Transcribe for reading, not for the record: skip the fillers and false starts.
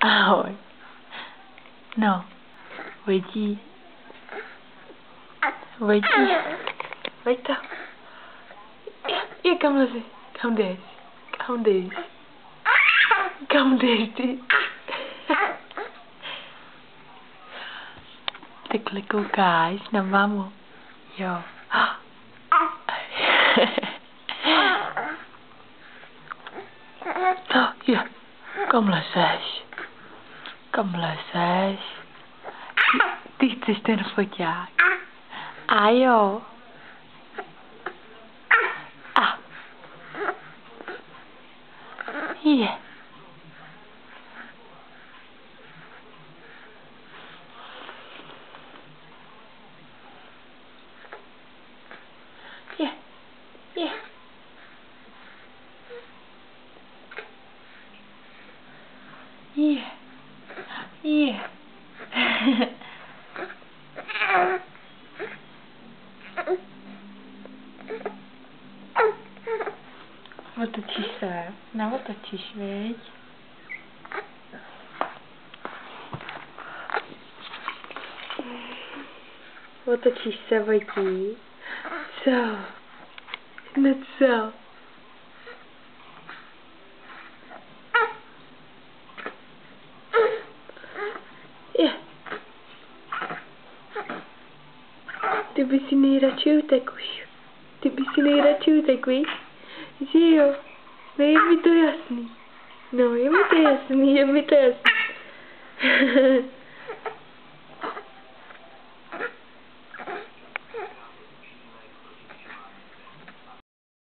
Ahoj. No. Vojtí. Vojtí. Vojta. Je kam lezi? Kam jdeš? Kam jdeš? Kam jdeš ty? Takhle koukáš na mamu. Jo. Co je? Kam lezeš? Kam lezeš? Ty chceš ten foťák? A jo. A. Je. Je. Je. Je. Je. Otočíš se? Neotočíš, viď? Otočíš se, Vojtí? Co? No co? Je. Ty by si nejradši utek už. Ty by si nejradši utek, víš? Že jo? No je mi to jasný. No je mi to jasný, je mi to jasný.